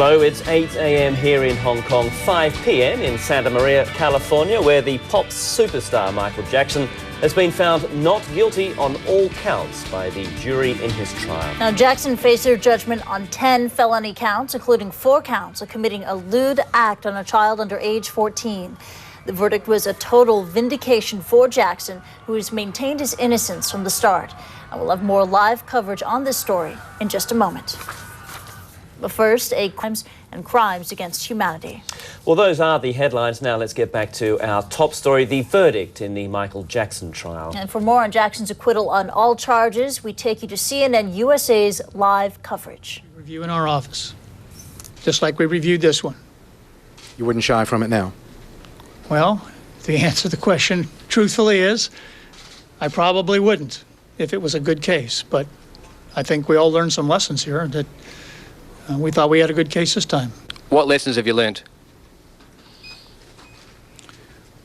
Hello, it's 8 a.m. here in Hong Kong, 5 p.m. in Santa Maria, California, where the pop superstar Michael Jackson has been found not guilty on all counts by the jury in his trial. Now, Jackson faced their judgment on 10 felony counts, including 4 counts of committing a lewd act on a child under age 14. The verdict was a total vindication for Jackson, who has maintained his innocence from the start. And we'll have more live coverage on this story in just a moment. But first, crimes and crimes against humanity. Well, those are the headlines. Now let's get back to our top story, the verdict in the Michael Jackson trial. And for more on Jackson's acquittal on all charges, we take you to CNN USA's live coverage. Review in our office, just like we reviewed this one. You wouldn't shy from it now? Well, the answer to the question, truthfully, is I probably wouldn't if it was a good case. But I think we all learned some lessons here that we thought we had a good case this time. What lessons have you learned?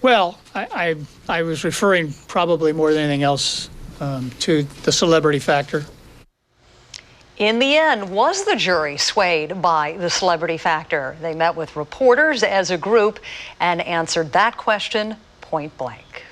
Well, I was referring probably more than anything else to the celebrity factor. In the end, was the jury swayed by the celebrity factor? They met with reporters as a group and answered that question point blank.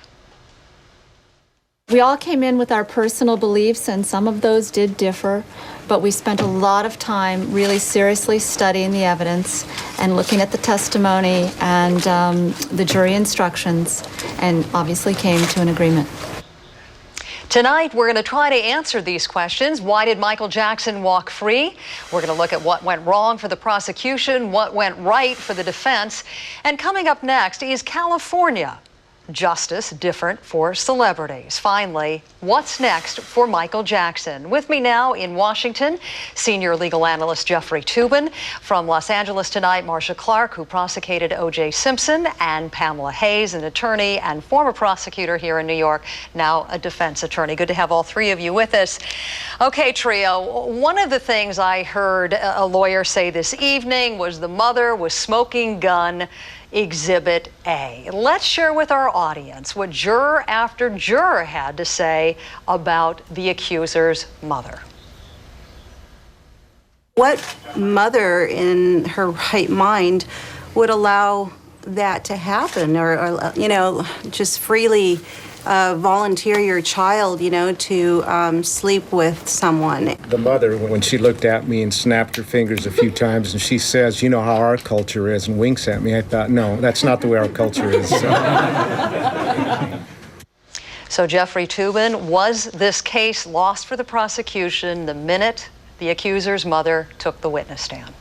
We all came in with our personal beliefs, and some of those did differ, but we spent a lot of time really seriously studying the evidence and looking at the testimony and the jury instructions, and obviously came to an agreement. Tonight, we're going to try to answer these questions. Why did Michael Jackson walk free? We're going to look at what went wrong for the prosecution, what went right for the defense. And coming up next, is California justice different for celebrities? Finally, what's next for Michael Jackson? With me now in Washington, senior legal analyst Jeffrey Toobin. From Los Angeles tonight, Marcia Clark, who prosecuted O.J. Simpson, and Pamela Hayes, an attorney and former prosecutor here in New York, now a defense attorney. Good to have all three of you with us. Okay, trio, one of the things I heard a lawyer say this evening was the mother was smoking gun Exhibit A. Let's share with our audience what juror after juror had to say about the accuser's mother. What mother in her right mind would allow that to happen, or you know, just freely volunteer your child, you know, to sleep with someone? The mother, when she looked at me and snapped her fingers a few times and she says, you know how our culture is, and winks at me, I thought, no, that's not the way our culture is. So Jeffrey Toobin, was this case lost for the prosecution the minute the accuser's mother took the witness stand?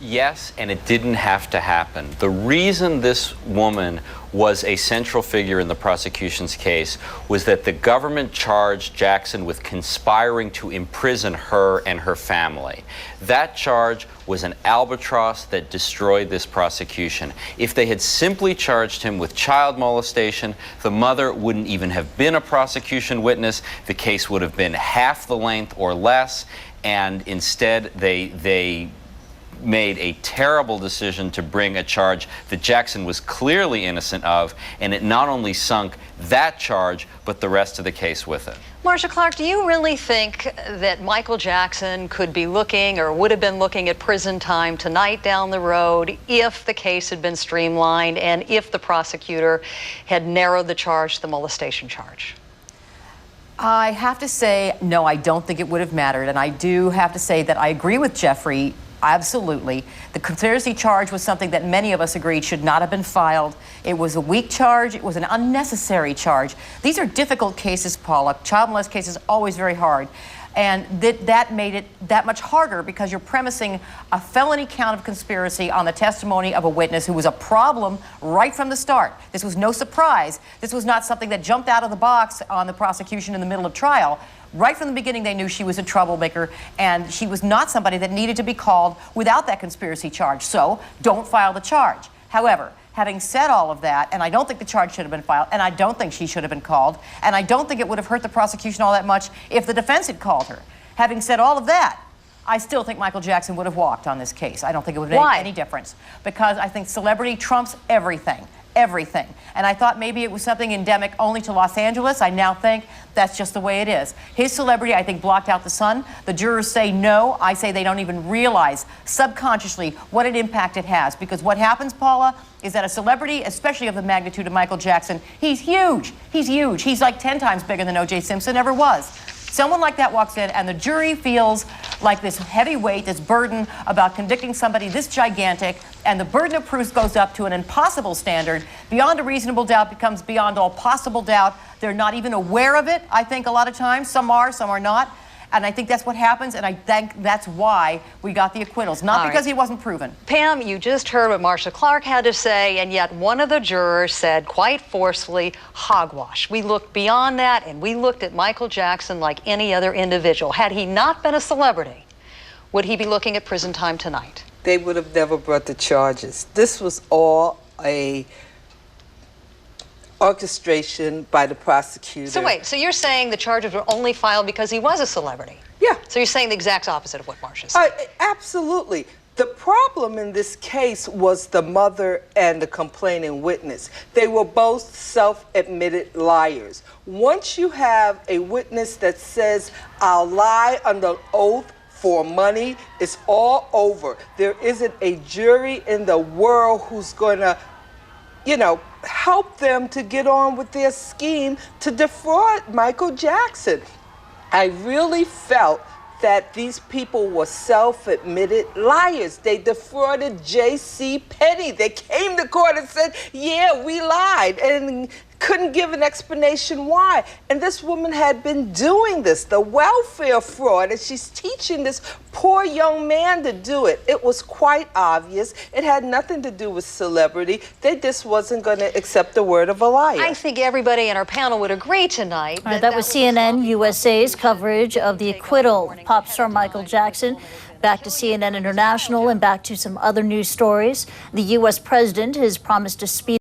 Yes, and it didn't have to happen. The reason this woman was a central figure in the prosecution's case was that the government charged Jackson with conspiring to imprison her and her family. That charge was an albatross that destroyed this prosecution. If they had simply charged him with child molestation, the mother wouldn't even have been a prosecution witness. The case would have been half the length or less, and instead they made a terrible decision to bring a charge that Jackson was clearly innocent of, and it not only sunk that charge, but the rest of the case with it. Marcia Clark, do you really think that Michael Jackson could be looking or would have been looking at prison time tonight down the road if the case had been streamlined and if the prosecutor had narrowed the charge to the molestation charge? I have to say, no, I don't think it would have mattered. And I do have to say that I agree with Jeffrey. Absolutely. The conspiracy charge was something that many of us agreed should not have been filed. It was a weak charge. It was an unnecessary charge. These are difficult cases, Paula. Child molest cases are always very hard. And that made it that much harder because you're premising a felony count of conspiracy on the testimony of a witness who was a problem right from the start. This was no surprise. This was not something that jumped out of the box on the prosecution in the middle of trial. Right from the beginning, they knew she was a troublemaker, and she was not somebody that needed to be called without that conspiracy charge. So don't file the charge. However, having said all of that, and I don't think the charge should have been filed, and I don't think she should have been called, and I don't think it would have hurt the prosecution all that much if the defense had called her. Having said all of that, I still think Michael Jackson would have walked on this case. I don't think it would have made any difference, because I think celebrity trumps everything. everything. And I thought maybe it was something endemic only to Los Angeles. I now think that's just the way it is. His celebrity, I think, blocked out the sun. The jurors say no. I say they don't even realize subconsciously what an impact it has. Because what happens, Paula, is that a celebrity, especially of the magnitude of Michael Jackson, he's huge. He's huge. He's like 10 times bigger than O.J. Simpson ever was. Someone like that walks in and the jury feels like this heavy weight, this burden about convicting somebody this gigantic, and the burden of proof goes up to an impossible standard. Beyond a reasonable doubt becomes beyond all possible doubt. They're not even aware of it, I think, a lot of times. Some are not. And I think that's what happens, and I think that's why we got the acquittals, not because he wasn't proven. Pam, you just heard what Marcia Clark had to say, and yet one of the jurors said quite forcefully, hogwash. We looked beyond that, and we looked at Michael Jackson like any other individual. Had he not been a celebrity, would he be looking at prison time tonight? They would have never brought the charges. This was all a orchestration by the prosecutor. So wait, so you're saying the charges were only filed because he was a celebrity? Yeah. So you're saying the exact opposite of what Marcia said? Absolutely. The problem in this case was the mother and the complaining witness. They were both self-admitted liars. Once you have a witness that says, I'll lie under oath for money, it's all over. There isn't a jury in the world who's going to, help them to get on with their scheme to defraud Michael Jackson. I really felt that these people were self-admitted liars. They defrauded J.C. Penney. They came to court and said, yeah, we lied, and couldn't give an explanation why. And this woman had been doing this, the welfare fraud, and she's teaching this poor young man to do it. It was quite obvious. It had nothing to do with celebrity. They just wasn't going to accept the word of a liar. I think everybody in our panel would agree tonight. All right, that was CNN USA's coverage of the acquittal of pop star Michael Jackson. Back to CNN International and back to some other news stories. The U.S. president has promised to speed